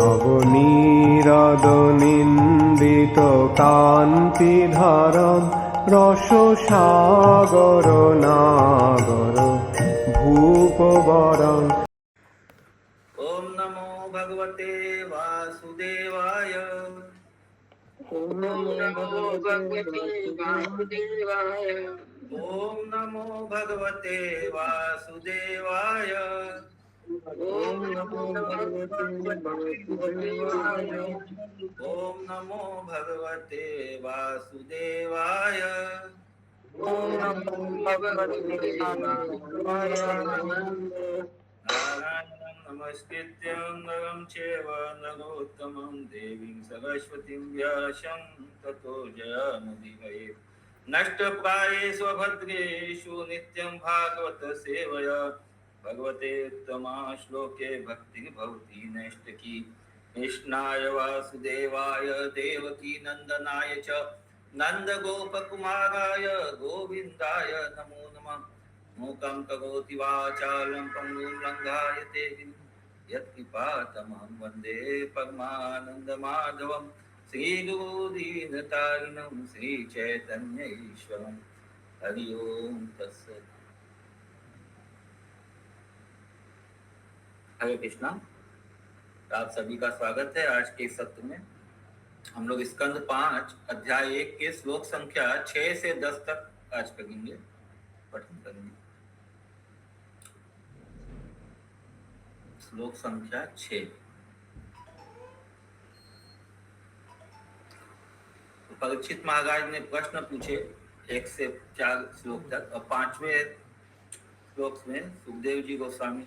নবনীরদনিন্দিত কান্তিধারম রসসাগর নাগর ভূপবরং। ओम नमो भगवते वासुदेवाय। ओम नमो भगवते वासुदेवाय। ओम नमो भगवते वासुदेवाय। ओम नमो भगवते वासुदेवाय। ओम नमो भगवते वासुदेवाय। ओम नमो भगवते वासुदेवाय। नारायणं नमस्कृत्यं नरं चैव नरोत्तमं देवीं सरस्वतीं व्यासं ततो जयमुदीरये। नष्टप्रायेषु भद्रेषु नित्यं भागवत सेवया भगवते उत्तमा श्लोके भक्तिर्भवति नैष्ठिकी। कृष्णाय वासुदेवाय देवकी नंदनाय च नन्दगोपकुमाराय गोविन्दाय नमो नमः। मूकं करोति वाचालं पङ्गुं लङ्घयते यत्कृपातमहं वन्दे परमानन्दमाधवं श्रीगुरुदीनतारिणं श्रीचैतन्य ईश्वरं। हरि ओम तत्सत्। हरे कृष्णा। आप सभी का स्वागत है आज के सत्र में। हम लोग स्कंद 5 अध्याय 1 के श्लोक संख्या 6 से 10 तक आज करेंगे, पठन करेंगे। श्लोक संख्या 6। परीक्षित महाराज ने प्रश्न पूछे 1 से 4 श्लोक तक, और 5वें श्लोक में सुखदेव जी गोस्वामी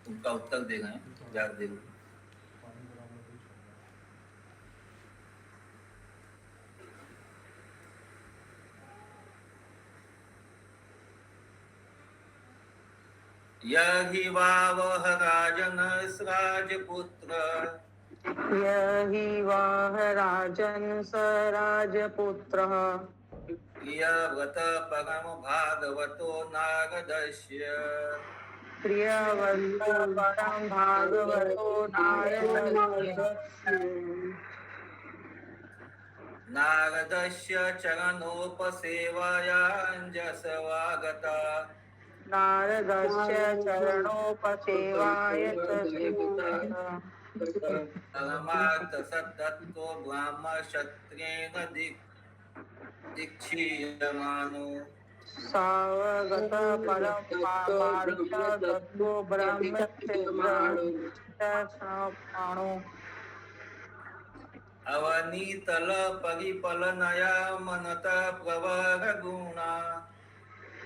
उनका उत्तर दे गए व्यासदेव। यही वावह राजन राजपुत्र। यही वाह राजन स राजपुत्रः। प्रियव्रत परम भागवतो नारदस्य। प्रियव्रत परम भागवतो नारदस्य चरणोपसेवायाञ्जसवागता। नारदस्य चरणोपसेवाय परमार्थ सत्तत्तो ब्रह्मक्षत्रेण दीक्षीयमानो। सावगत परम पामार्थ तत्त्व ब्रह्मक्षेत्राणो। अवनीतल परिपलनया मनत प्रवर गुणा।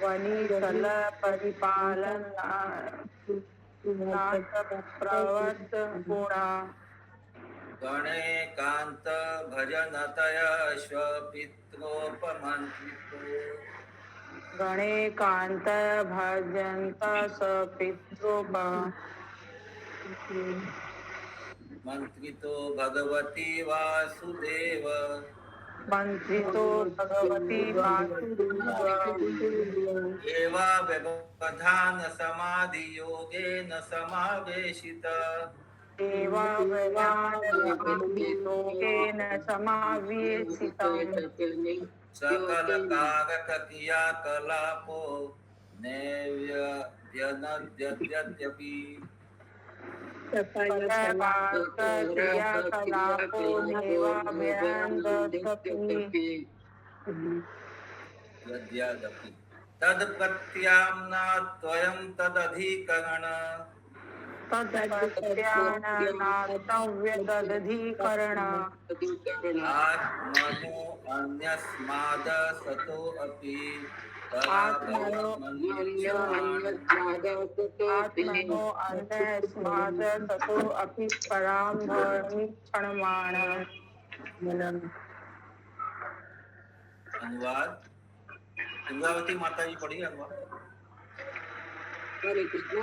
वनीतल परिपालनात् गुणा। गणेकान्त भजनतया स्वपित्रोपमन्त्रितो। गणेकान्त भजन्त मंत्रितो भगवती वासुदेव। मंत्रितो भगवती वासुदेव। एवा व्यवधान समाधि योगेन समावेशित। योगेन समावेशितम्। सकल कारक क्रियाकलापो नैव्यनद्यद्यपि। क्रियाकलापो यद्यपि तद प्रत्याम्नात्वयं तदधिकरण। तदधिकरण। आत्मनो अन्यस्माद् सतो अपि। आत्मनो अन्यस्माद् ततो अपि परां भवति क्षणमाणः। अनुवाद गंगावती माता जी पढ़िए अनुवाद। हरे कृष्ण।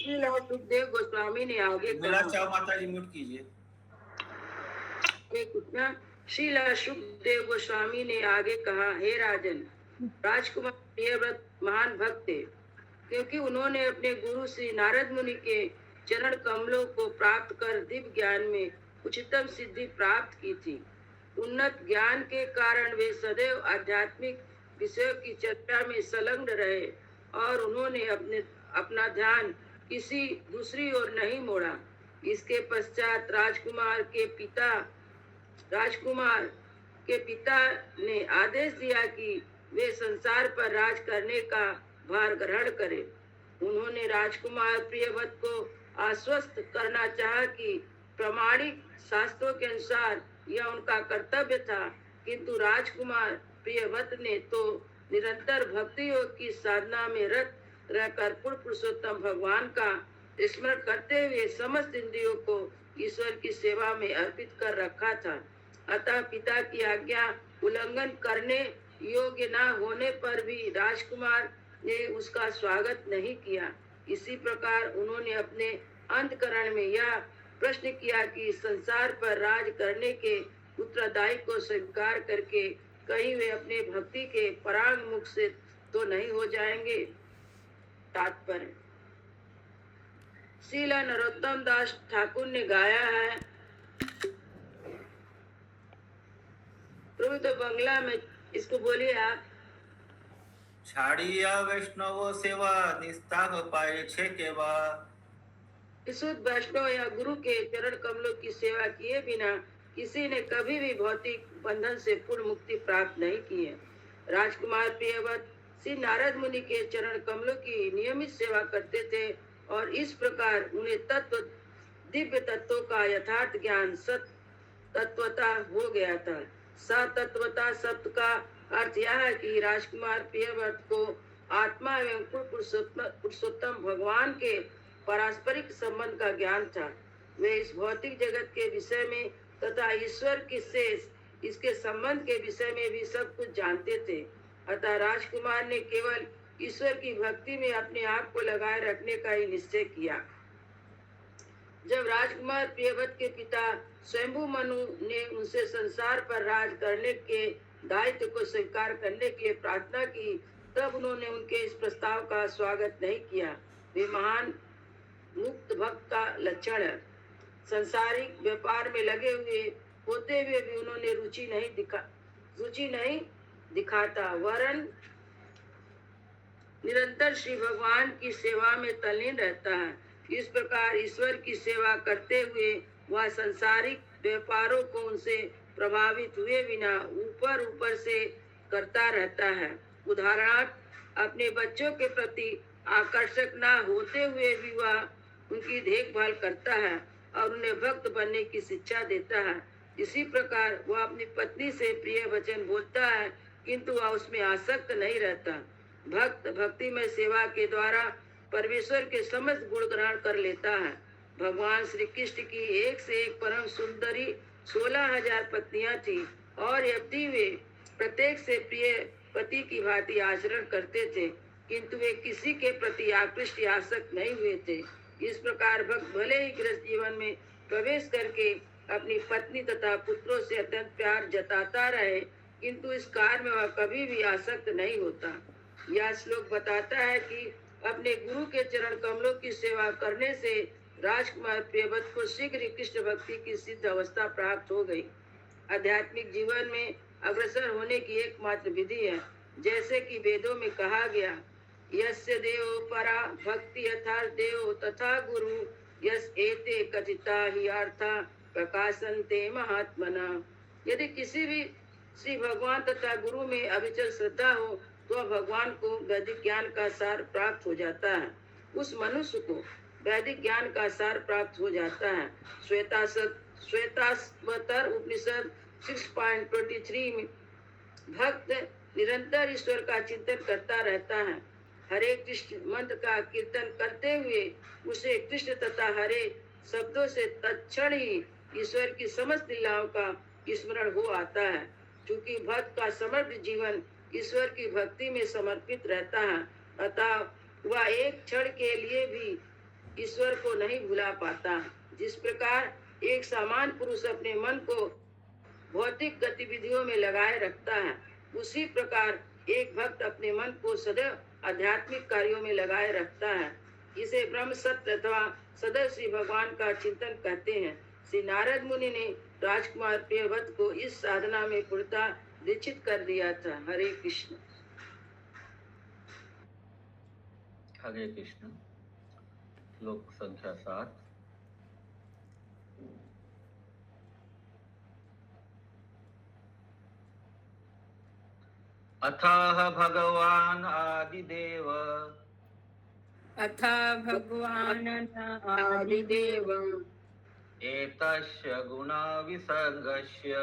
सुखदेव गोस्वामी ने आगे कहा, माता जी म्यूट कीजिए। श्रील सुखदेव गोस्वामी ने आगे कहा, हे राजन, राजकुमार प्रियव्रत महान भक्त थे, क्योंकि उन्होंने अपने गुरु श्री नारद मुनि के चरण कमलों को प्राप्त कर दिव्य ज्ञान में उच्चतम सिद्धि प्राप्त की थी। उन्नत ज्ञान के कारण वे सदैव आध्यात्मिक विषयों की चर्चा में संलग्न रहे और उन्होंने अपना ध्यान किसी दूसरी ओर नहीं मोड़ा। इसके पश्चात राजकुमार के पिता ने आदेश दिया कि वे संसार पर राज करने का भार ग्रहण करें। उन्होंने राजकुमार प्रियव्रत को आश्वस्त करना चाहा कि प्रामाणिक शास्त्रों के अनुसार यह उनका कर्तव्य था, किंतु राजकुमार प्रियव्रत ने तो निरंतर भक्ति योग की साधना में रत रहकर पूर्ण पुरुषोत्तम भगवान का स्मरण करते हुए समस्त इंद्रियों को ईश्वर की सेवा में अर्पित कर रखा था। अतः पिता की आज्ञा उल्लंघन करने योग्य न होने पर भी राजकुमार ने उसका स्वागत नहीं किया। इसी प्रकार उन्होंने अपने अंतःकरण में यह प्रश्न किया कि संसार पर राज करने के उत्तरदायी को स्वीकार करके कहीं वे अपने भक्ति के परांग मुख से तो नहीं हो जाएंगे। तात्पर्य श्रील नरोत्तम दास ठाकुर ने गाया है। प्रभु तो बंगला में इसको बोलिए आप। छाड़िया वैष्णव सेवा निस्ताह पाए छे केवा। शुद्ध वैष्णव या गुरु के चरण कमलों की सेवा किए बिना किसी ने कभी भी भौतिक बंधन से पूर्ण मुक्ति प्राप्त नहीं की है। राजकुमार प्रियव्रत श्री नारद मुनि के चरण कमलों की नियमित सेवा करते थे और इस प्रकार उन्हें दिव्य तत्वों का यथार्थ ज्ञान सत तत्वता हो गया था। सतत्वता शब्द का अर्थ यह है कि राजकुमार प्रियव्रत को आत्मा एवं पुरुषोत्तम भगवान के पारस्परिक संबंध का ज्ञान था। वे इस भौतिक जगत के विषय में तथा ईश्वर की शेष इसके संबंध के विषय में भी सब कुछ जानते थे। अतः राजकुमार ने केवल ईश्वर की भक्ति में अपने आप को लगाए रखने का ही निश्चय किया। जब राजकुमार प्रियव्रत के पिता स्वयंभू मनु ने उनसे संसार पर राज करने के दायित्व को स्वीकार करने के लिए प्रार्थना की, तब उन्होंने उनके इस प्रस्ताव का स्वागत नहीं किया। वे महान मुक्त भक्त का लक्षण है। संसारिक व्यापार में लगे हुए होते हुए भी उन्होंने रुचि नहीं दिखाता, वरन निरंतर श्री भगवान की सेवा में तल्लीन रहता है। इस प्रकार ईश्वर की सेवा करते हुए वह सांसारिक व्यापारों को उनसे प्रभावित हुए बिना ऊपर से करता रहता है। उदाहरणार्थ अपने बच्चों के प्रति आकर्षक न होते हुए भी वह उनकी देखभाल करता है और उन्हें भक्त बनने की शिक्षा देता है। इसी प्रकार वह अपनी पत्नी से प्रिय वचन बोलता है, किंतु वह उसमें आसक्त नहीं रहता। भक्त भक्ति में सेवा के द्वारा परमेश्वर के समस्त गुण ग्रहण कर लेता है। भगवान श्री कृष्ण की एक से एक परम सुंदरी 16,000 पत्नियां थी और यद्यपि वे प्रत्येक से प्रिय पति की भांति आचरण करते थे, किंतु वे किसी के प्रति आकृष्ट या आसक्त नहीं हुए थे। इस प्रकार भक्त भले ही गृहस्थ जीवन में प्रवेश करके अपनी पत्नी तथा पुत्रों से अत्यंत प्यार जताता रहे, किंतु इस कार्य में वह कभी भी आसक्त नहीं होता। यह श्लोक बताता है कि अपने गुरु के चरण कमलों की सेवा करने से राजकुमार प्रियव्रत को शीघ्र ही कृष्ण भक्ति की सिद्ध अवस्था प्राप्त हो गई। आध्यात्मिक जीवन में अग्रसर होने की एकमात्र विधि है, जैसे कि वेदों में कहा गया, यस्य देवो परा भक्ति यथार्थ देव तथा गुरु यस एते कथिता ही अर्था प्रकाशन्ते महात्मना। यदि किसी भी श्री भगवान तथा गुरु में अविचल श्रद्धा हो तो भगवान को वैदिक ज्ञान का सार प्राप्त हो जाता है। उस मनुष्य को वैदिक ज्ञान का सार प्राप्त हो जाता है। श्वेताश्वतर उपनिषद 6.23 में भक्त निरंतर ईश्वर का चिंतन करता रहता है। हरे कृष्ण मंत्र का कीर्तन करते हुए उसे कृष्ण तथा हरे शब्दों से तत्क्षण ही ईश्वर की समस्त लीलाओं का स्मरण हो आता है। क्योंकि भक्त का समग्र जीवन ईश्वर की भक्ति में समर्पित रहता है, अतः वह एक क्षण के लिए भी ईश्वर को नहीं भुला पाता। जिस प्रकार एक सामान्य पुरुष अपने मन को भौतिक गतिविधियों में लगाए रखता है, उसी प्रकार एक भक्त अपने मन को सदैव आध्यात्मिक कार्यों में लगाए रखता है। इसे ब्रह्म सत्य अथवा सदा श्री भगवान का चिंतन करते हैं। श्री नारद मुनि ने राजकुमार प्रियव्रत को इस साधना में पूर्णतः दीक्षित कर दिया था। हरे कृष्ण। हरे कृष्ण। श्लोक संख्या 7। अथाह भगवान आदिदेव अथ भगवान् आदिदेव एतस्य गुणविसर्गस्य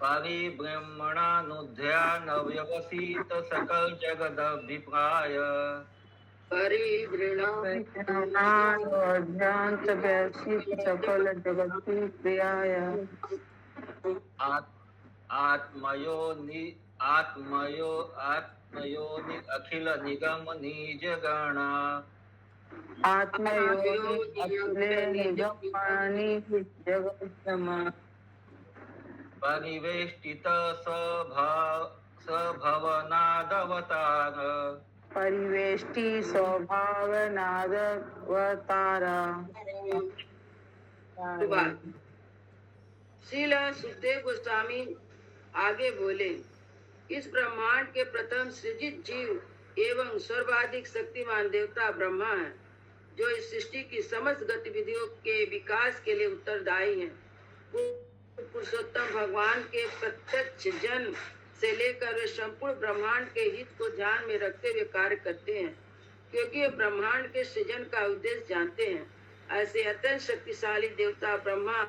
परिब्रह्मणानुध्यानव्यवसित सकल जगदभिप्राय सकल जगति प्रियाय आत्मयोनि अखिल निगम निज गणा आत्मयोनि अखिले निगमानि जगत्तमा परिवेष्टित सभवनादवतार परिवेष्टि स्वभावनादवतारा। श्रील सुखदेव गोस्वामी आगे बोले, इस ब्रह्मांड के प्रथम सृजित जीव एवं सर्वाधिक शक्तिमान देवता ब्रह्मा है, जो इस सृष्टि की समस्त गतिविधियों के विकास के लिए उत्तरदायी है। पुरुषोत्तम भगवान के प्रत्यक्ष जन्म से लेकर वे संपूर्ण ब्रह्मांड के हित को ध्यान में रखते हुए कार्य करते हैं, क्योंकि वे ब्रह्मांड के सृजन का उद्देश्य जानते हैं। ऐसे अत्यंत शक्तिशाली देवता ब्रह्मा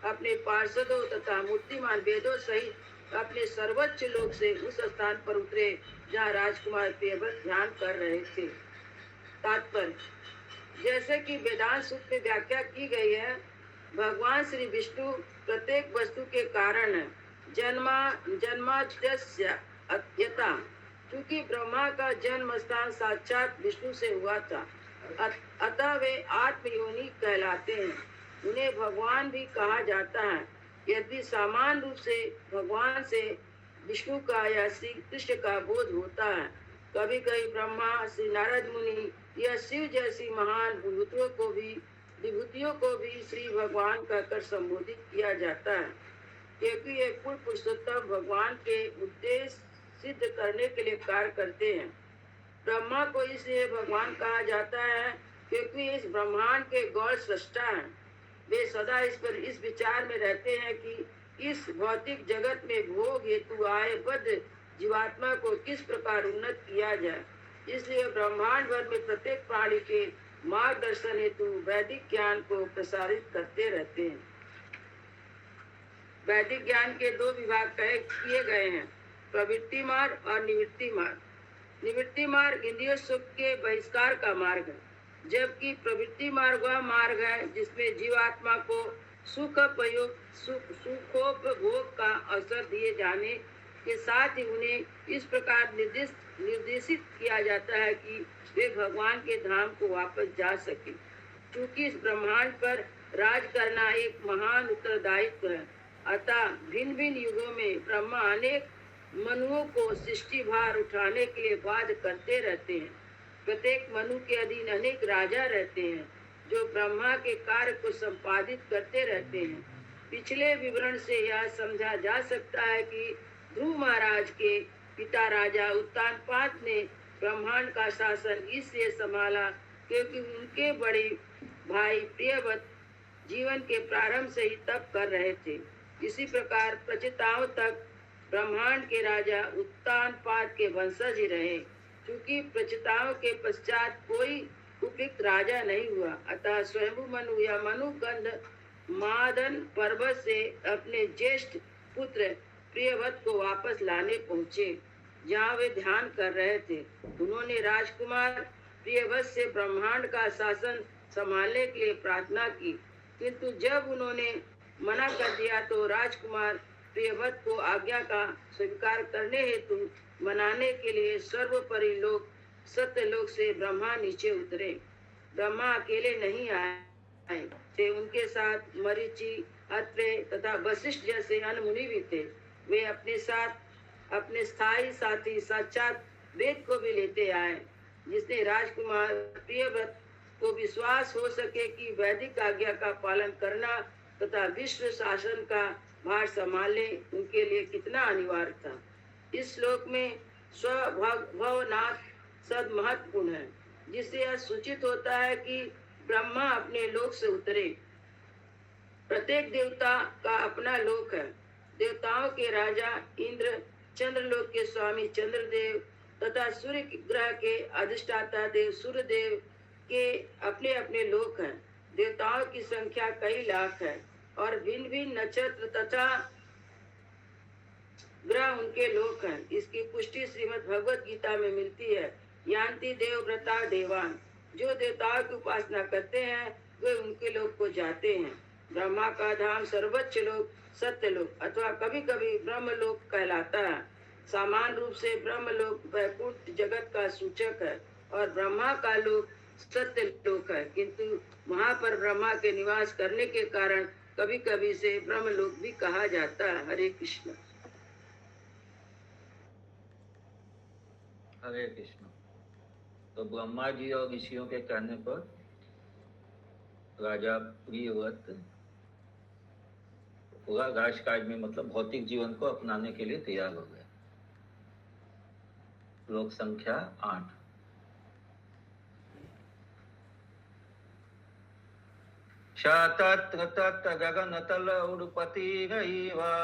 अपने पार्षदों तथा मूर्तिमान वेदों सहित अपने सर्वोच्च लोक से उस स्थान पर उतरे जहाँ राजकुमार प्रियव्रत ध्यान कर रहे थे। तात्पर्य, जैसे कि वेदांत सूत्र में व्याख्या की गई है, भगवान श्री विष्णु प्रत्येक वस्तु के कारण है। जन्माद्यस्य अत्यता, क्योंकि ब्रह्मा का जन्म स्थान साक्षात विष्णु से हुआ था, अतः वे आत्मयोनि कहलाते हैं। उन्हें भगवान भी कहा जाता है। यदि समान रूप से भगवान से विष्णु का या श्री कृष्ण का बोध होता है, कभी कभी ब्रह्मा, श्री नारद मुनि या शिव जैसी महान विभूतियों को भी श्री भगवान कहकर संबोधित किया जाता है, क्योंकि ये पूर्ण पुरुषोत्तम भगवान के उद्देश्य सिद्ध करने के लिए कार्य करते हैं। ब्रह्मा को इसलिए भगवान कहा जाता है क्योंकि इस ब्रह्मांड के गौर सृष्टा हैं। वे सदा इस विचार में रहते हैं कि इस भौतिक जगत में भोग हेतु आए बद्ध जीवात्मा को किस प्रकार उन्नत किया जाए। इसलिए ब्रह्मांड भर में प्रत्येक प्राणी के मार्गदर्शन हेतु वैदिक ज्ञान को प्रसारित करते रहते हैं। वैदिक ज्ञान के 2 विभाग तय किए गए हैं, प्रवृत्ति मार्ग और निवृत्ति मार्ग। निवृत्ति मार्ग इंद्रिय सुख के बहिष्कार का मार्ग है, जबकि प्रवृत्ति मार्ग वह मार्ग है जिसमें जीवात्मा को सुखोपभोग का अवसर दिए जाने के साथ ही उन्हें इस प्रकार निर्देशित किया जाता है कि वे भगवान के धाम को वापस जा सके। क्योंकि इस ब्रह्मांड पर राज करना एक महान उत्तरदायित्व है, अतः भिन्न भिन्न युगों में ब्रह्मा अनेक मनुओं को सृष्टि भार उठाने के लिए बाध्य करते रहते हैं। प्रत्येक मनु के अधीन अनेक राजा रहते हैं, जो ब्रह्मा के कार्य को संपादित करते रहते हैं। पिछले विवरण से यह समझा जा सकता है कि ध्रुव महाराज के पिता राजा उत्तानपाद ने ब्रह्मांड का शासन इसलिए संभाला क्योंकि उनके बड़े भाई प्रियव्रत जीवन के प्रारंभ से ही तप कर रहे थे। इसी प्रकार प्रचिताओं तक ब्रह्मांड के राजा उत्तानपाद के वंशज ही रहे। क्योंकि प्रचिताओं के पश्चात कोई उपयुक्त राजा नहीं हुआ, अतः स्वयंभू मनु या मनुगंध मादन पर्वत से अपने ज्येष्ठ पुत्र प्रियव्रत को वापस लाने पहुँचे, जहाँ वे ध्यान कर रहे थे। उन्होंने राजकुमार प्रियव्रत से ब्रह्मांड का शासन संभालने के लिए प्रार्थना की, किंतु जब उन्होंने मना कर दिया तो राजकुमार प्रियव्रत को आज्ञा का स्वीकार करने हेतु मनाने के लिए सर्वोपरि लोक सत्यलोक से ब्रह्मा नीचे उतरे। ब्रह्मा अकेले नहीं आए थे, उनके साथ मरीचि, अत्रे तथा वशिष्ठ जैसे अन्य मुनि भी थे। वे अपने साथ अपने स्थायी साथी साक्षात वेद को भी लेते आए, जिसने राजकुमार प्रियव्रत को विश्वास हो सके कि वैदिक आज्ञा का पालन करना तथा विश्व शासन का भार संभालने उनके लिए कितना अनिवार्य था। इस श्लोक में स्वभावनाथ सद महत्वपूर्ण है, जिससे यह सूचित होता है कि ब्रह्मा अपने लोक से उतरे। प्रत्येक देवता का अपना लोक है। देवताओं के राजा इंद्र, चंद्रलोक के स्वामी चंद्रदेव तथा सूर्य ग्रह के अधिष्ठाता देव सूर्यदेव के अपने अपने लोक हैं। देवताओं की संख्या कई लाख है और भिन्न भिन्न नक्षत्र तथा ग्रह उनके लोक हैं। इसकी पुष्टि श्रीमद् भगवत गीता में मिलती है। यान्ति देवव्रता देवान, जो देवताओं की उपासना करते हैं वे उनके लोक को जाते हैं। ब्रह्मा का धाम सर्वोच्च लोक सत्यलोक अथवा कभी कभी ब्रह्मलोक कहलाता है। सामान्य रूप से ब्रह्मलोक वैकुंठ जगत का सूचक है और ब्रह्मा का लोक सत्य लोक है, किंतु वहाँ पर ब्रह्मा के निवास करने के कारण कभी कभी से ब्रह्मलोक भी कहा जाता है। हरे कृष्ण। हरे कृष्ण। तो ब्रह्मा जी और ऋषियों के कहने पर राजा प्रियव्रत पूरा राजकाज में मतलब भौतिक जीवन को अपनाने के लिए तैयार हो गए। श्लोक संख्या 8। तत्र तत्र गगनतल उड़पति गईवा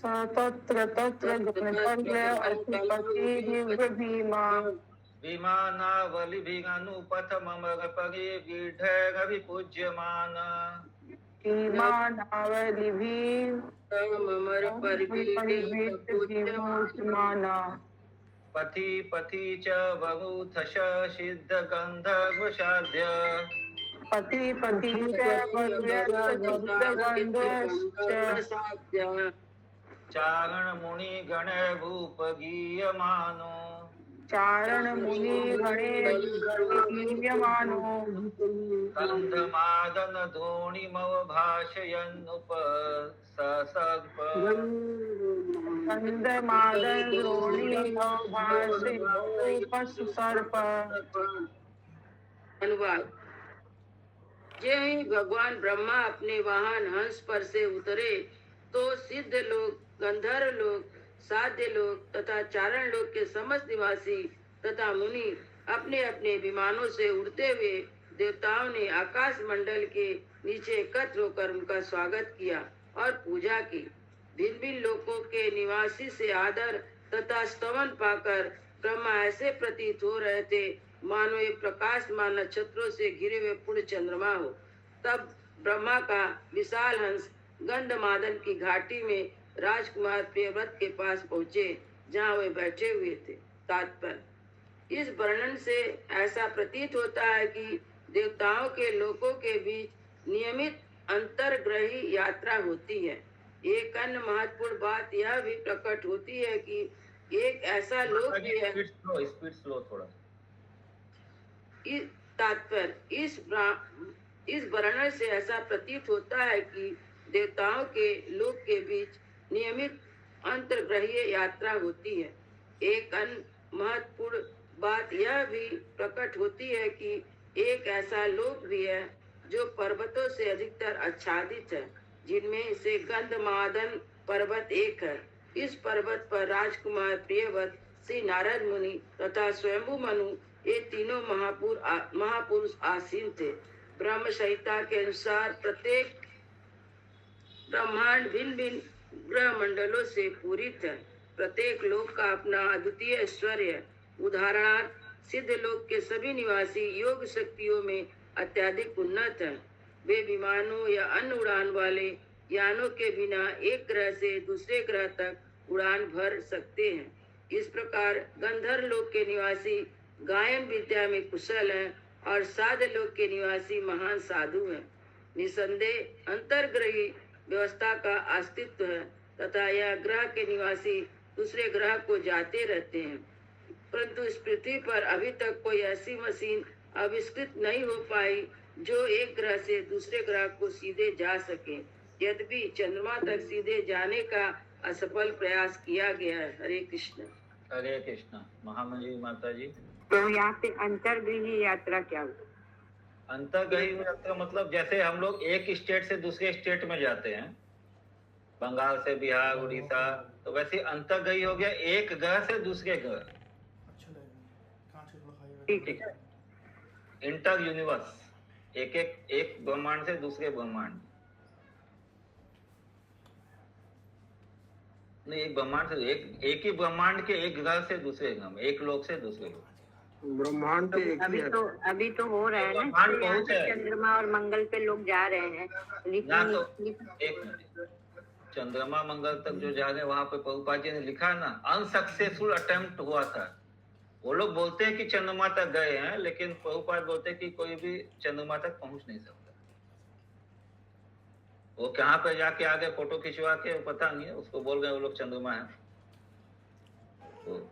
तत्र तत्र गणतल्य भीमा विमानावलिभिरनुपथ ममर परिगृढैरभिपूज्यमान पथि पथि च वरुथश सिद्ध गंधर्वसाध्य पति पति चारण मुनि गण भूप गीयमानो चारण मुनि गणे गीयमानो कंधमादन द्रोणिमव भाषयन्नुप ससर्प कंधमादन द्रोणिमव भाषयन्नुप अनुवाद। जो ही भगवान ब्रह्मा अपने वाहन हंस पर से उतरे तो सिद्ध लोग, गंधर्व लोग, साध्य लोग तथा चारण लोग के समस्त निवासी तथा मुनि अपने अपने विमानों से उड़ते हुए देवताओं ने आकाश मंडल के नीचे एकत्र होकर उनका स्वागत किया और पूजा की। भिन्न भिन्न लोकों के निवासी से आदर तथा स्तवन पाकर ब्रह्मा ऐसे प्रतीत हो रहे थे मानो ये प्रकाशमान नक्षत्रों से घिरे हुए पूर्ण चंद्रमा हो। तब ब्रह्मा का विशाल हंस गंधमादन की घाटी में राजकुमार प्रियव्रत के पास पहुँचे, जहाँ वे बैठे हुए थे। तात्पर्य: इस वर्णन से ऐसा प्रतीत होता है कि देवताओं के लोकों के बीच नियमित अंतर्ग्रही यात्रा होती है। एक अन्य महत्वपूर्ण बात यह भी प्रकट होती है कि एक ऐसा लोक भी है। स्पीड स्लो थोड़ा। तात्पर्य: इस वर्णन से ऐसा प्रतीत होता है कि देवताओं के लोक के बीच नियमित अंतर्ग्रहीय यात्रा होती है। एक अन्य महत्वपूर्ण बात यह भी प्रकट होती है कि एक ऐसा लोक भी है जो पर्वतों से अधिकतर आच्छादित है, जिनमें से गंधमादन पर्वत एक है। इस पर्वत पर राजकुमार प्रियव्रत, श्री नारद मुनि तथा स्वयंभू मनु ये तीनों महापुरुष आसीन थे। ब्रह्म संहिता के अनुसार प्रत्येक ब्रह्मांड भिन्न भिन्न ग्रह मंडलों से पूरित है। प्रत्येक लोक का अपना अद्वितीय ऐश्वर्य है। उदाहरणार्थ, सिद्ध लोक के सभी निवासी योग शक्तियों में अत्यधिक उन्नत हैं। वे विमानों या अन्य उड़ान वाले यानों के बिना एक ग्रह से दूसरे ग्रह तक उड़ान भर सकते हैं। इस प्रकार गंधर्व लोक के निवासी गायन विद्या में कुशल हैं और साध्य लोक के निवासी महान साधु हैं। निसंदेह अंतर्ग्रही व्यवस्था का अस्तित्व है तथा यह ग्रह के निवासी दूसरे ग्रह को जाते रहते हैं, परंतु इस पृथ्वी पर अभी तक कोई ऐसी मशीन आविष्कृत नहीं हो पाई जो एक ग्रह से दूसरे ग्रह को सीधे जा सके। यद्यपि चंद्रमा तक सीधे जाने का असफल प्रयास किया गया है। हरे कृष्ण। हरे कृष्णा। महामंजी माता जी। तो यहाँ पे अंतर्गृही यात्रा क्या हुई? अंतर्गही यात्रा मतलब जैसे हम लोग एक स्टेट से दूसरे स्टेट में जाते हैं, बंगाल से बिहार उड़ीसा, तो वैसे अंतर्गही हो गया एक ग्रह से दूसरे ग्रह। ठीक ठीक है, इंटर यूनिवर्स, एक ब्रह्मांड से दूसरे ब्रह्मांड, नहीं एक ब्रह्मांड से एक ही ब्रह्मांड के एक ग्रह से दूसरे ग्रह में, एक लोक से दूसरे लोक। ब्रह्मांड के एक ही है। अभी तो हो रहा है ना, ब्रह्मांड तो यहाँ बहुत से है। चंद्रमा और मंगल पे लोग जा रहे हैं, ना तो एक मिनट, चंद्रमा मंगल तक जो जा रहे हैं वहां पे प्रभुपाद जी ने लिखा है ना, अनसक्सेसफुल अटेम्प्ट हुआ था। वो लोग बोलते हैं कि चंद्रमा तक गए हैं, लेकिन प्रभुपाद बोलते हैं कि कोई भी चंद्रमा तक पहुंच नहीं सकता। वो कहाँ पे जाके आगे फोटो खिंचवा के पता नहीं है, उसको बोल गए वो लोग चंद्रमा है। तो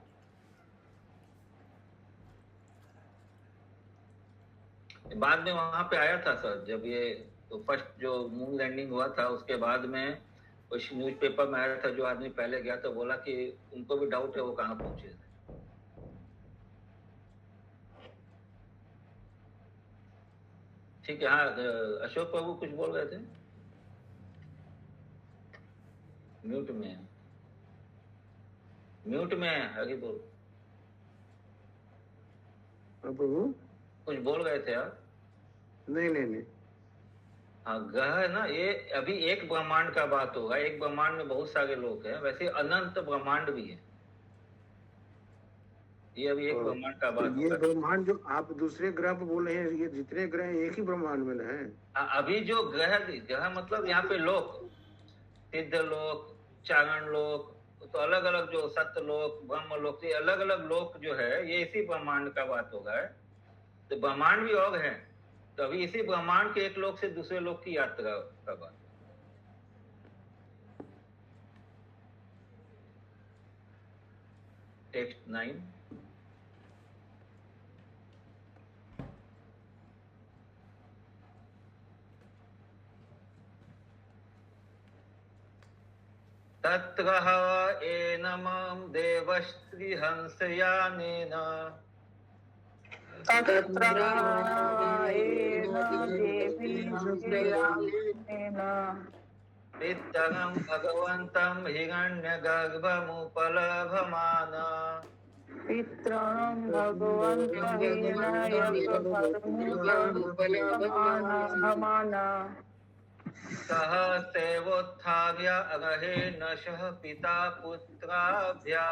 बाद में वहां पे आया था सर, जब ये तो फर्स्ट जो मून लैंडिंग हुआ था उसके बाद में कुछ न्यूज़पेपर में आया था, जो आदमी पहले गया था बोला कि उनको भी डाउट है वो कहाँ पहुंचे थे। ठीक है। हाँ, अशोक प्रभु कुछ बोल रहे थे, म्यूट में है, म्यूट में है, आगे बोल। प्रभु कुछ बोल रहे थे आप? नहीं। हाँ, ग्रह है ना, ये अभी एक ब्रह्मांड का बात होगा, एक ब्रह्मांड में बहुत सारे लोग हैं, वैसे अनंत ब्रह्मांड भी है, ये अभी एक ब्रह्मांड का बात ये होगा। ब्रह्मांड जो आप दूसरे ग्रह पे बोल रहे हैं, ये जितने ग्रह हैं एक ही ब्रह्मांड में है। हाँ, अभी जो ग्रह मतलब यहाँ पे लोक, सिद्ध लोक, चारण लोक, तो अलग अलग जो सत्य लोक, ब्रह्म लोक, ये अलग अलग लोक जो है ये इसी ब्रह्मांड का बात होगा। तो ब्रह्मांड भी और है, तो अभी इसी ब्रह्मांड के एक लोक से दूसरे लोक की यात्रा का बात। टेक्स्ट 9। तत्रह एनमं देवश्रीहंसयानेन पितरं भगवन्तं हिरण्यगर्भमुपलभमान पितॄणां भगवन्तः सह सेवोत्थार्य अरहेणशः पिता पुत्राभ्या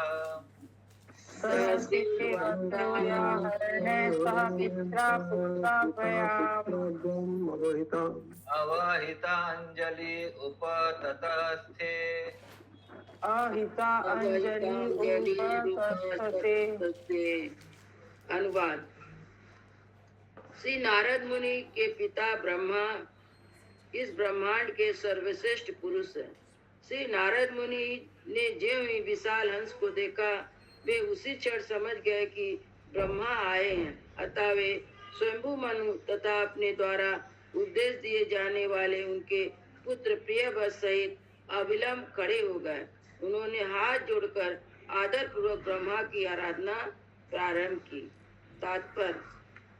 अवहितांजलि उपततस्थे। अनुवाद। श्री नारद मुनि के पिता ब्रह्मा इस ब्रह्मांड के सर्वश्रेष्ठ पुरुष हैं। श्री नारद मुनि ने ज्यों ही विशाल हंस को देखा, वे उसी क्षण समझ गए कि ब्रह्मा आए हैं। अतः वे स्वयंभू मनु तथा अपने द्वारा उपदेश दिए जाने वाले उनके पुत्र प्रियव्रत सहित अविलंब खड़े हो गए। उन्होंने हाथ जोड़कर आदर पूर्वक ब्रह्मा की आराधना प्रारंभ की। तात्पर्य,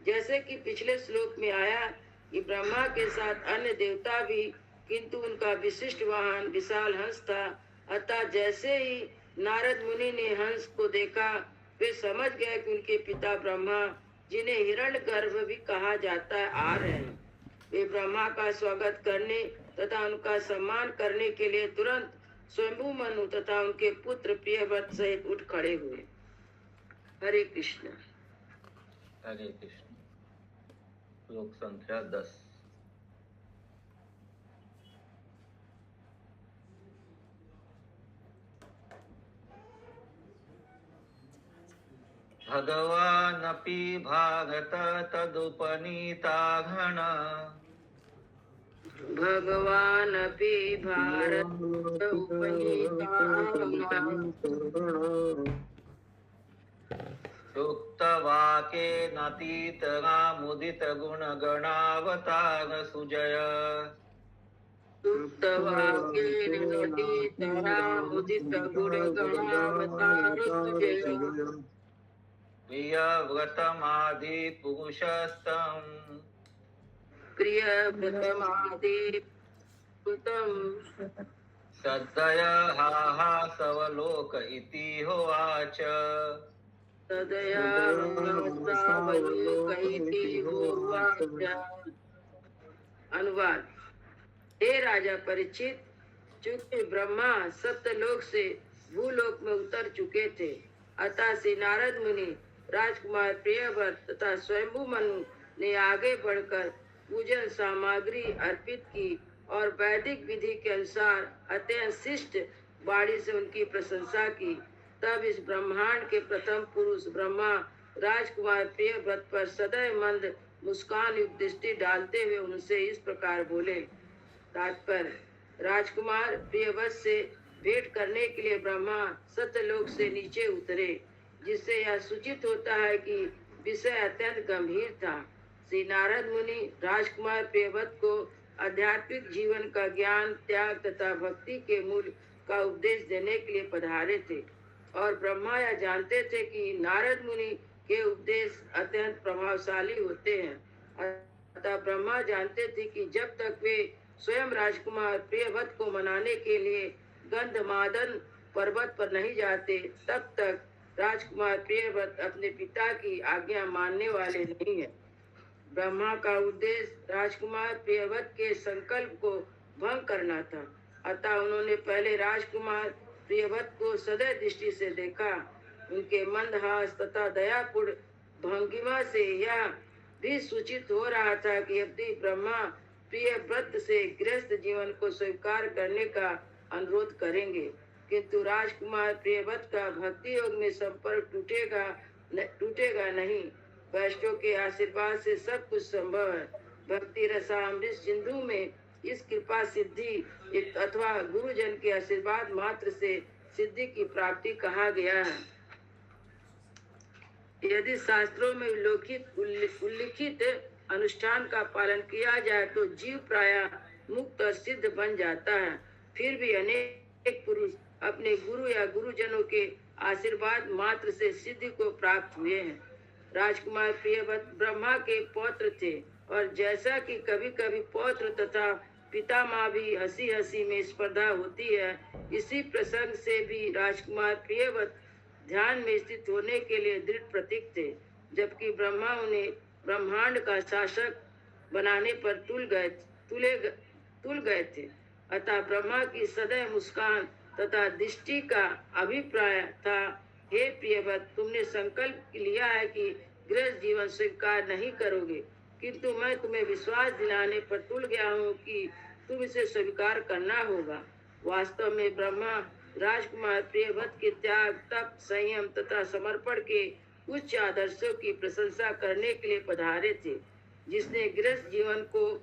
जैसे कि पिछले श्लोक में आया कि ब्रह्मा के साथ अन्य देवता भी, किंतु उनका विशिष्ट वाहन विशाल हंस था। अतः जैसे ही नारद मुनि ने हंस को देखा, वे समझ गए कि उनके पिता ब्रह्मा, जिन्हें हिरण्यगर्भ भी कहा जाता है, आ रहे हैं। वे ब्रह्मा का स्वागत करने तथा उनका सम्मान करने के लिए तुरंत स्वयंभू मनु तथा उनके पुत्र प्रियव्रत सहित उठ खड़े हुए। हरे कृष्ण। हरे कृष्ण। श्लोक संख्या 10। भगवानपि भारत तदुपनीताघन भगवानपि भारत सुक्तवाकेनातीतरामुदित गुणगणावतार सुजय सुप्तवाक्येन नदीतरामुदितगुणगणावतारतुजय प्रियव्रतमादिपुरुषस्तम् प्रियव्रतमादिपुतं सद्दयहासवलोक इति होवाच तदया सावलोकयति होवाच। अनुवाद। हे राजा परीक्षित, चूंकि ब्रह्मा सत्यलोक से भूलोक में उतर चुके थे, अतः श्री नारद मुनि, राजकुमार प्रियव्रत तथा स्वयंभू मनु ने आगे बढ़कर पूजन सामग्री अर्पित की और वैदिक विधि के अनुसार अत्यंत शिष्ट वाणी से उनकी प्रशंसा की। तब इस ब्रह्मांड के प्रथम पुरुष ब्रह्मा राजकुमार प्रियव्रत पर सदैव मंद मुस्कान युक्त दृष्टि डालते हुए उनसे इस प्रकार बोले। तात्पर्य। राजकुमार प्रियव्रत से भेंट करने के लिए ब्रह्मा सत्यलोक से नीचे उतरे, जिससे यह सूचित होता है कि विषय अत्यंत गंभीर था। श्री नारद मुनि राजकुमार प्रियव्रत को आध्यात्मिक जीवन का ज्ञान, त्याग तथा भक्ति के मूल का उपदेश देने के लिए पधारे थे और ब्रह्मा यह जानते थे कि नारद मुनि के उपदेश अत्यंत प्रभावशाली होते हैं। अतः ब्रह्मा जानते थे कि जब तक वे स्वयं राजकुमार प्रियव्रत को मनाने के लिए गंधमादन पर्वत पर नहीं जाते, तब तक राजकुमार प्रियव्रत अपने पिता की आज्ञा मानने वाले नहीं है। ब्रह्मा का उद्देश्य राजकुमार प्रियव्रत के संकल्प को भंग करना था। अतः उन्होंने पहले राजकुमार प्रियव्रत को सदैव दृष्टि से देखा। उनके मंदहास तथा दयापूर्ण भंगिमा से यह भी सूचित हो रहा था कि यदि ब्रह्मा प्रियव्रत से गृहस्थ जीवन को स्वीकार करने का अनुरोध करेंगे, किंतु राजकुमार प्रियव्रत का भक्ति योग में संपर्क टूटेगा नहीं। वैष्णव के आशीर्वाद से सब कुछ संभव है। भक्ति रसामृत सिंधु में इस कृपा सिद्धि अथवा गुरुजन के आशीर्वाद मात्र से सिद्धि की प्राप्ति कहा गया है। यदि शास्त्रों में उल्लिखित अनुष्ठान का पालन किया जाए तो जीव प्रायः मुक्त और सिद्ध बन जाता है। फिर भी अनेक पुरुष अपने गुरु या गुरुजनों के आशीर्वाद मात्र से सिद्धि को प्राप्त हुए हैं। राजकुमार प्रियव्रत ब्रह्मा के पौत्र थे और जैसा कि कभी कभी पौत्र तथा पितामह भी हंसी हंसी में स्पर्धा होती है, इसी प्रसंग से भी राजकुमार प्रियव्रत ध्यान में स्थित होने के लिए दृढ़ प्रतीक थे, जबकि ब्रह्मा उन्हें ब्रह्मांड का शासक बनाने पर तुल गए थे। अतः ब्रह्मा की सदैव मुस्कान तथा दृष्टि का अभिप्राय था, हे प्रियव्रत, तुमने संकल्प लिया है कि गृहस्थ जीवन स्वीकार नहीं करोगे, किंतु मैं तुम्हें विश्वास दिलाने पर तुल गया हूँ कि तुम इसे स्वीकार करना होगा। वास्तव में ब्रह्मा राजकुमार प्रियव्रत के त्याग, तप, संयम तथा समर्पण के उच्च आदर्शों की प्रशंसा करने के लिए पधारे थे, जिसने गृहस्थ जीवन को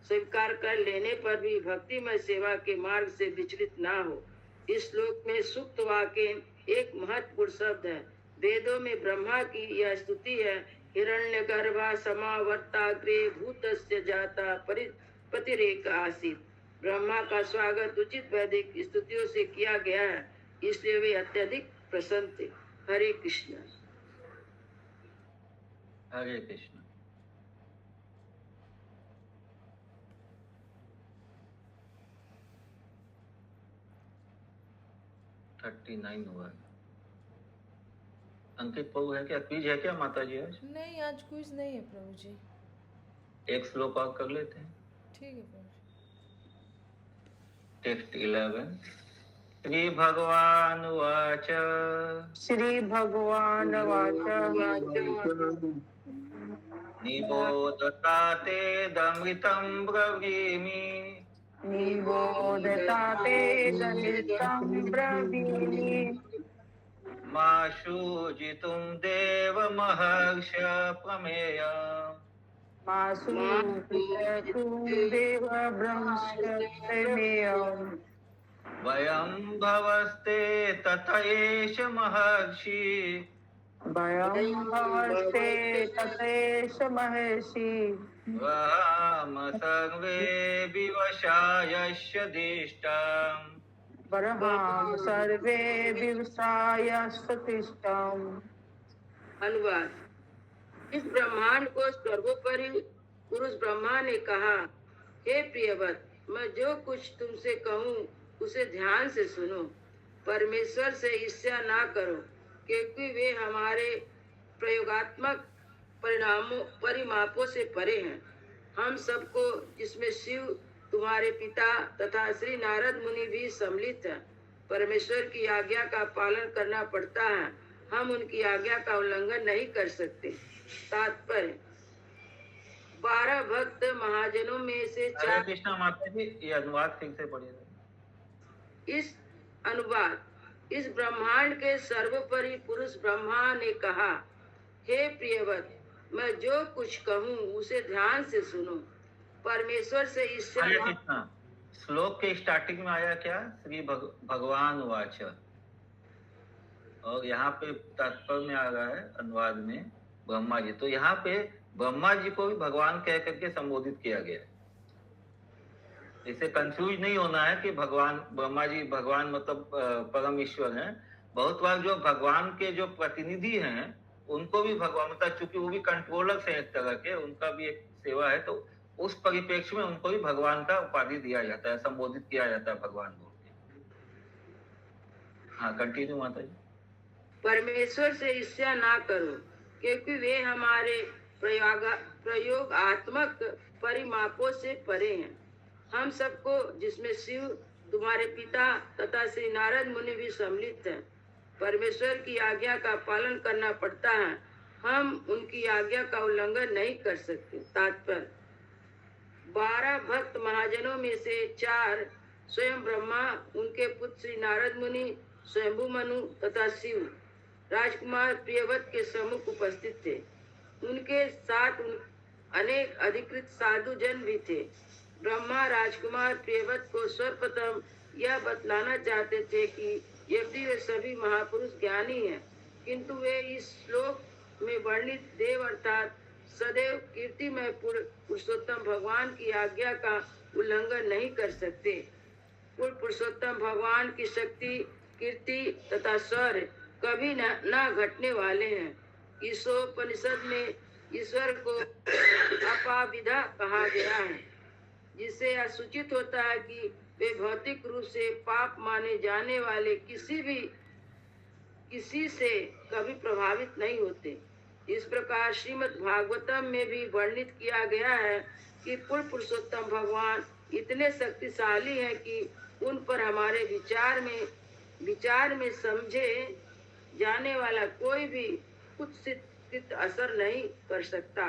स्वीकार कर लेने पर भी भक्तिमय सेवा के मार्ग से विचलित ना हो। इस श्लोक में सुप्त वाक्य एक महत्वपूर्ण शब्द है। वेदों में ब्रह्मा की यह स्तुति है, हिरण्यगर्भा समावर्ताग्रे भूतस्य जाता पतिरेक आसीत। ब्रह्मा का स्वागत उचित वैदिक स्तुतियों से किया गया है, इसलिए वे अत्यधिक प्रसन्न थे। हरे कृष्ण। हरे कृष्ण। हुआ। अंकित प्रभु है क्या? क्विज है क्या माता जी आज? नहीं, आज क्विज नहीं है प्रभु जी। एक श्लोक और कर लेते हैं। ठीक है प्रभु जी। टेक्स्ट 11। श्री भगवान वाच। श्री भगवान वाच। निबोधता ते दमृतं ब्रवीमि। निबोधता ते दमृतं ब्रवीमि। मा शूजितुं देवमहर्ष प्रमेयम्। मा शूजितुं देवमहर्ष प्रमेयम्। वयं भवस्ते तत एष महर्षि। भयं भवस्ते ततेश महर्षि वहाम सर्वे विवशायस्य दिष्टाम् बर्हां सर्वे विवसाय प्रतिष्ठम्। अनुवाद। इस ब्रह्मांड को सर्वोपरि पुरुष ब्रह्मा ने कहा, हे प्रियवत, मैं जो कुछ तुमसे कहूँ उसे ध्यान से सुनो। परमेश्वर से ईर्ष्या ना करो, क्योंकि वे हमारे प्रयोगात्मक परिमापों से परे हैं। हम सबको, जिसमें शिव तुम्हारे पिता तथा श्री नारद मुनि भी सम्मिलित हैं, परमेश्वर की आज्ञा का पालन करना पड़ता है। हम उनकी आज्ञा का उल्लंघन नहीं कर सकते। तात्पर्य, 12 भक्त महाजनों में से 4। कृष्णा माता जी, ये अनुवाद ठीक से पढ़िए। इस अनुवाद। इस ब्रह्मांड के सर्वोपरि पुरुष ब्रह्मा ने कहा, हे प्रियवत, मैं जो कुछ कहूँ उसे ध्यान से सुनो। परमेश्वर से ईर्ष्या। श्लोक के स्टार्टिंग में आया क्या? श्री भगवान वाच, और यहाँ पे तात्पर्य में आ रहा है अनुवाद में ब्रह्मा जी। तो यहाँ पे ब्रह्मा जी को भी भगवान कह करके संबोधित किया गया है। इसे कंफ्यूज नहीं होना है कि भगवान ब्रह्मा जी भगवान मतलब परम ईश्वर हैं। बहुत बार जो भगवान के जो प्रतिनिधि हैं उनको भी भगवान मतलब, चूंकि वो भी कंट्रोलर से एक तरह के, उनका भी एक सेवा है, तो उस परिप्रेक्ष्य में उनको भी भगवान का उपाधि दिया जाता है, संबोधित किया जाता है भगवान बोल के। हाँ, कंटिन्यू माता जी। परमेश्वर से ईर्ष्या ना करो, क्योंकि वे हमारे प्रयोगात्मक परिमापों से परे हैं। हम सबको, जिसमें शिव तुम्हारे पिता तथा श्री नारद मुनि भी सम्मिलित हैं, परमेश्वर की आज्ञा का पालन करना पड़ता है। हम उनकी आज्ञा का उल्लंघन नहीं कर सकते। तात्पर्य, 12 भक्त महाजनों में से 4 स्वयं ब्रह्मा, उनके पुत्र श्री नारद मुनि, स्वयंभू मनु तथा शिव राजकुमार प्रियवत के सम्मुख उपस्थित थे। उनके साथ अनेक अधिकृत साधु जन भी थे। ब्रह्मा राजकुमार प्रियवत को सर्वप्रथम यह बतलाना चाहते थे कि यदि वे सभी महापुरुष ज्ञानी हैं, किंतु वे इस श्लोक में वर्णित देव अर्थात सदैव कीर्तिमय पुरुषोत्तम भगवान की आज्ञा का उल्लंघन नहीं कर सकते। पुरुषोत्तम भगवान की शक्ति, कीर्ति तथा शौर्य कभी न घटने वाले हैं। ईशोपनिषद में ईश्वर को अपाविधा कहा गया है, जिससे यह सूचित होता है कि वे भौतिक रूप से पाप माने जाने वाले किसी से कभी प्रभावित नहीं होते। इस प्रकार श्रीमद् भागवतम में भी वर्णित किया गया है कि पूर्ण पुरुषोत्तम भगवान इतने शक्तिशाली हैं कि उन पर हमारे विचार में समझे जाने वाला कोई भी कुत्सित असर नहीं कर सकता।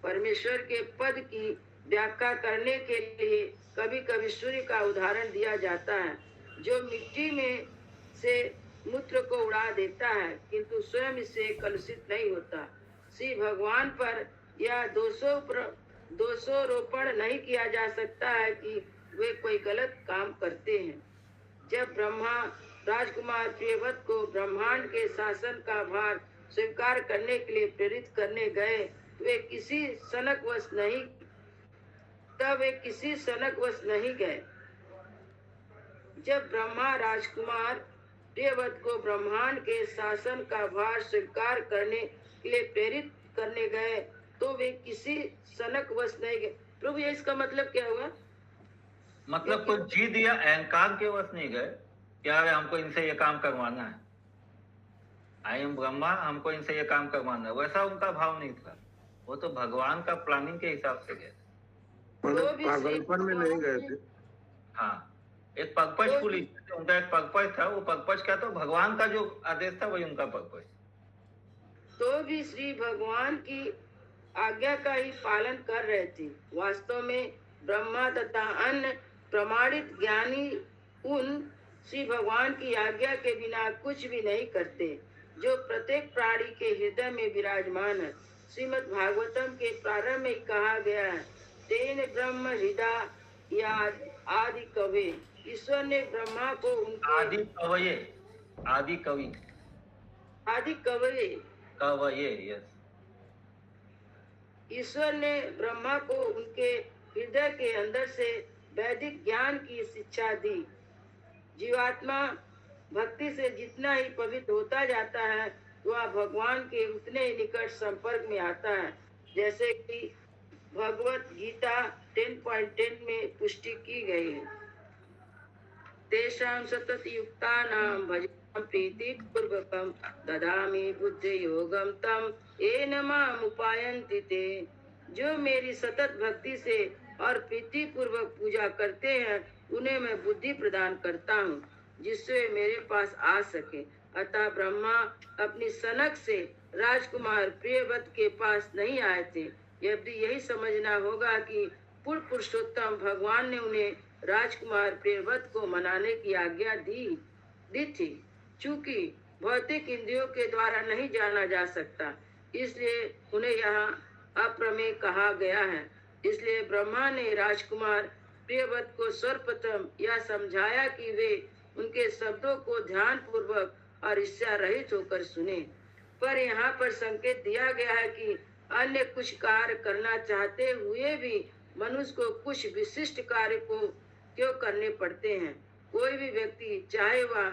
परमेश्वर के पद की व्याख्या करने के लिए कभी कभी सूर्य का उदाहरण दिया जाता है, जो मिट्टी में से मूत्र को उड़ा देता है, किंतु स्वयं इससे कलुषित नहीं होता। श्री भगवान पर यह दोषारोपण नहीं किया जा सकता है कि वे कोई गलत काम करते हैं। जब ब्रह्मा राजकुमार प्रियवत को ब्रह्मांड के शासन का भार स्वीकार करने के लिए प्रेरित करने गए, वे किसी सनकवश नहीं गए। जब ब्रह्मा राजकुमार प्रियवत को ब्रह्मांड के शासन का भार स्वीकार करने के लिए प्रेरित करने गए, तो वे किसी सनकवश नहीं गए। प्रभु, ये इसका मतलब क्या हुआ? मतलब कोई जिद या अहंकार के वश नहीं गए, क्या हमको इनसे ये काम करवाना है, आई एम ब्रह्मा, हमको इनसे ये काम करवाना है, वैसा उनका भाव नहीं था। वो तो भगवान का प्लानिंग के हिसाब से गए, पागलपन में नहीं गए थे। हाँ, एक पर्पज पुलिस, उनका एक पर्पज था। वो पर्पज क्या था? भगवान का जो आदेश था वही उनका पर्पज। तो भी श्री भगवान की आज्ञा का ही पालन कर रहे थे। वास्तव में ब्रह्मा तथा अन्य प्रमाणित ज्ञानी उन श्री भगवान की आज्ञा के बिना कुछ भी नहीं करते, जो प्रत्येक प्राणी के हृदय में विराजमान है। श्रीमद् भागवतम के प्रारंभ में कहा गया है, तेन ब्रह्म हृदय आदि कवि। ईश्वर ने ब्रह्मा को उनके आदि कवि आदि कवये कवये, यस। ईश्वर ने ब्रह्मा को उनके हृदय के अंदर से वैदिक ज्ञान की शिक्षा दी। जीवात्मा भक्ति से जितना ही पवित्र होता जाता है वह भगवान के उतने ही निकट संपर्क में आता है, जैसे कि भगवत गीता 10.10 में पुष्टि की गई है। तेषां सतत युक्तानां भजतां प्रीतिपूर्वकं ददामि बुद्धि योगम तम येन माम् उपायन्ति ते। जो मेरी सतत भक्ति से और प्रीति पूर्वक पूजा करते हैं उन्हें मैं बुद्धि प्रदान करता हूँ, जिससे मेरे पास आ सके। अतः ब्रह्मा अपनी सनक से राजकुमार प्रियव्रत के पास नहीं आए थे। यदि यही समझना होगा कि पूर्ण पुरुषोत्तम भगवान ने उन्हें राजकुमार प्रियव्रत को मनाने की आज्ञा दी थी। चूंकि भौतिक इंद्रियों के द्वारा नहीं जाना जा सकता, इसलिए उन्हें यहाँ अप्रमेय कहा गया है। इसलिए ब्रह्मा ने राजकुमार प्रियव्रत को सर्वप्रथम यह समझाया कि वे उनके शब्दों को ध्यान पूर्वक और इच्छा रहित होकर सुने। पर यहाँ पर संकेत दिया गया है कि अन्य कुछ कार्य करना चाहते हुए भी मनुष्य को कुछ विशिष्ट कार्य को क्यों करने पड़ते हैं। कोई भी व्यक्ति, चाहे वह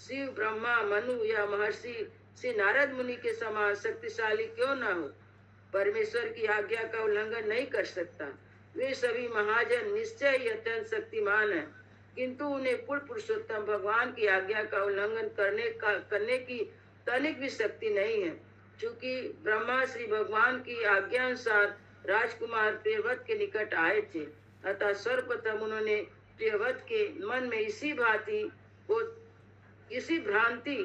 शिव, ब्रह्मा, मनु या महर्षि श्री नारद मुनि के समान शक्तिशाली क्यों न हो, परमेश्वर की आज्ञा का उल्लंघन नहीं कर सकता। वे सभी महाजन निश्चय ही अत्यंत शक्तिमान हैं, किंतु उन्हें पूर्ण पुरुषोत्तम भगवान की आज्ञा का उल्लंघन करने की तनिक भी शक्ति नहीं है। चूंकि ब्रह्मा श्री भगवान की आज्ञा अनुसार राजकुमार प्रियव्रत के निकट आए थे, अतः सर्वप्रथम उन्होंने प्रियव्रत के मन में इसी भ्रांति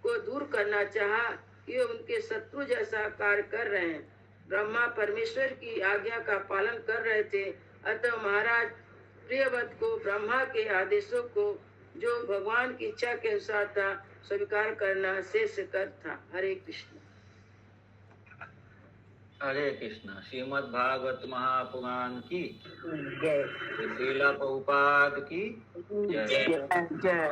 को दूर करना चाहा कि उनके शत्रु जैसा कार्य कर रहे हैं। ब्रह्मा परमेश्वर की आज्ञा का पालन कर रहे थे, अतः महाराज प्रियव्रत को ब्रह्मा के आदेशों को जो भगवान की इच्छा के अनुसार था स्वीकार करना शेष कर था। हरे कृष्ण। हरे कृष्ण। श्रीमद् भागवत महापुराण की जय श्रील प्रभुपाद की जय। जय।